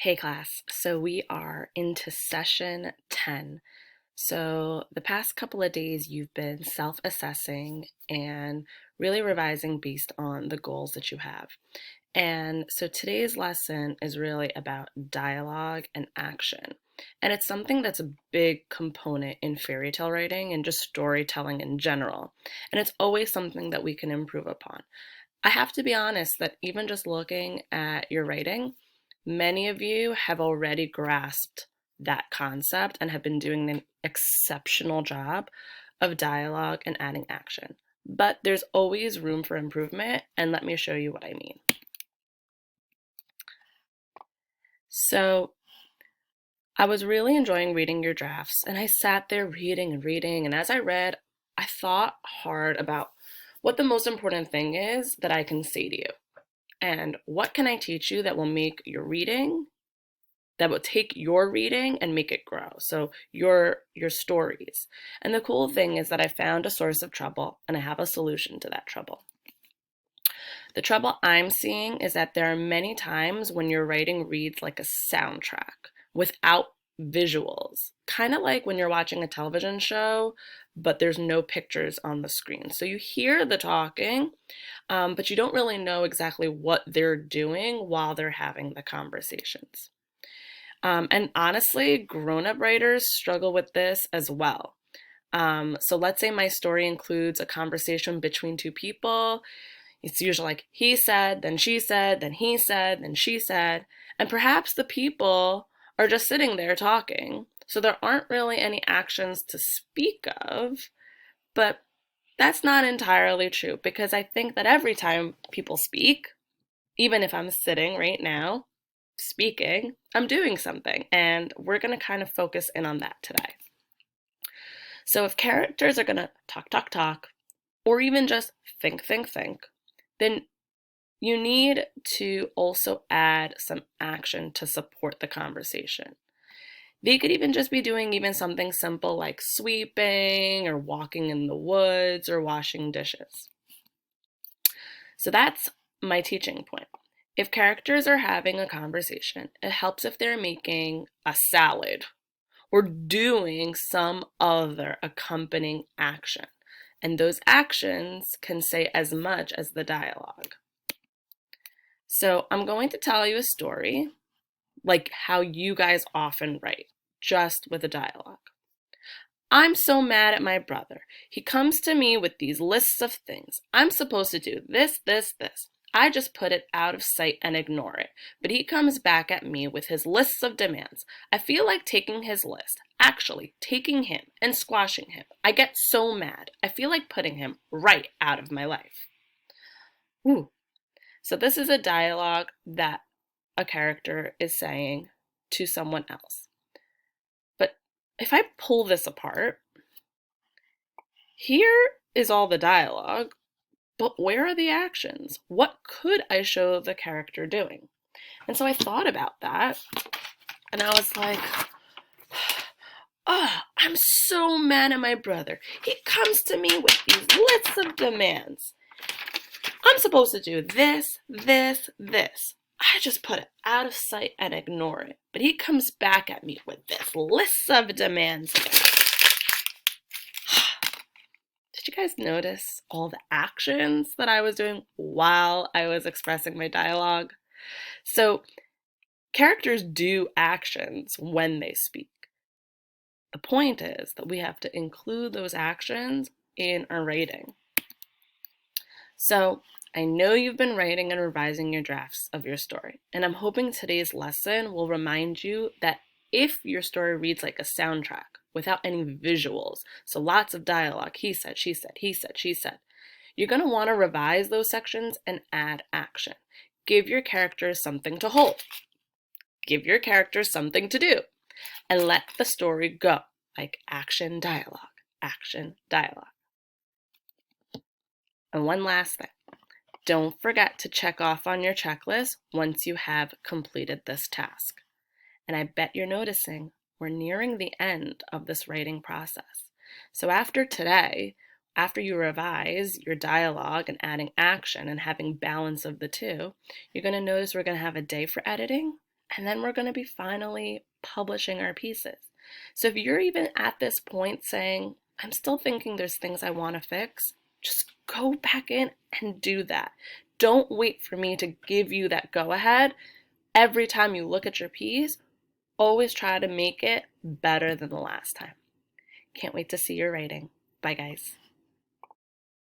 Hey class, so we are into session 10. So the past couple of days you've been self-assessing and really revising based on the goals that you have. And so today's lesson is really about dialogue and action. And it's something that's a big component in fairy tale writing and just storytelling in general. And it's always something that we can improve upon. I have to be honest that even just looking at your writing, many of you have already grasped that concept and have been doing an exceptional job of dialogue and adding action. But there's always room for improvement, and let me show you what I mean. So, I was really enjoying reading your drafts, and I sat there reading and reading, and as I read, I thought hard about what the most important thing is that I can say to you. And what can I teach you that will make your reading, that will take your reading and make it grow? So your stories. And the cool thing is that I found a source of trouble and I have a solution to that trouble. The trouble I'm seeing is that there are many times when your writing reads like a soundtrack without visuals, kind of like when you're watching a television show, but there's no pictures on the screen. So you hear the talking, but you don't really know exactly what they're doing while they're having the conversations. And honestly, grown-up writers struggle with this as well. So let's say my story includes a conversation between two people. It's usually like he said, then she said, then he said, then she said. And perhaps the people are just sitting there talking. So there aren't really any actions to speak of. But that's not entirely true because I think that every time people speak, even if I'm sitting right now speaking, I'm doing something. And we're going to kind of focus in on that today. So if characters are going to talk, talk, talk, or even just think, then you need to also add some action to support the conversation. They could even just be doing even something simple like sweeping or walking in the woods or washing dishes. So that's my teaching point. If characters are having a conversation, it helps if they're making a salad or doing some other accompanying action. And those actions can say as much as the dialogue. So I'm going to tell you a story, like how you guys often write, just with a dialogue. I'm so mad at my brother. He comes to me with these lists of things. I'm supposed to do this. I just put it out of sight and ignore it. But he comes back at me with his lists of demands. I feel like taking his list, actually taking him and squashing him. I get so mad. I feel like putting him right out of my life. Ooh. So this is a dialogue that a character is saying to someone else. But if I pull this apart, here is all the dialogue, but where are the actions? What could I show the character doing? And so I thought about that, and I was like, oh, I'm so mad at my brother. He comes to me with these lists of demands. I'm supposed to do this. I just put it out of sight and ignore it. But he comes back at me with this list of demands again. Did you guys notice all the actions that I was doing while I was expressing my dialogue? So, characters do actions when they speak. The point is that we have to include those actions in our writing. So, I know you've been writing and revising your drafts of your story, and I'm hoping today's lesson will remind you that if your story reads like a soundtrack without any visuals, so lots of dialogue, he said, she said, he said, she said, you're going to want to revise those sections and add action. Give your characters something to hold. Give your characters something to do. And let the story go, like action, dialogue, action, dialogue. And one last thing. Don't forget to check off on your checklist once you have completed this task. And I bet you're noticing we're nearing the end of this writing process. So after today, after you revise your dialogue and adding action and having balance of the two, you're going to notice we're going to have a day for editing and then we're going to be finally publishing our pieces. So if you're even at this point saying, I'm still thinking there's things I want to fix, just go back in and do that. Don't wait for me to give you that go ahead. Every time you look at your piece, always try to make it better than the last time. Can't wait to see your writing. Bye, guys.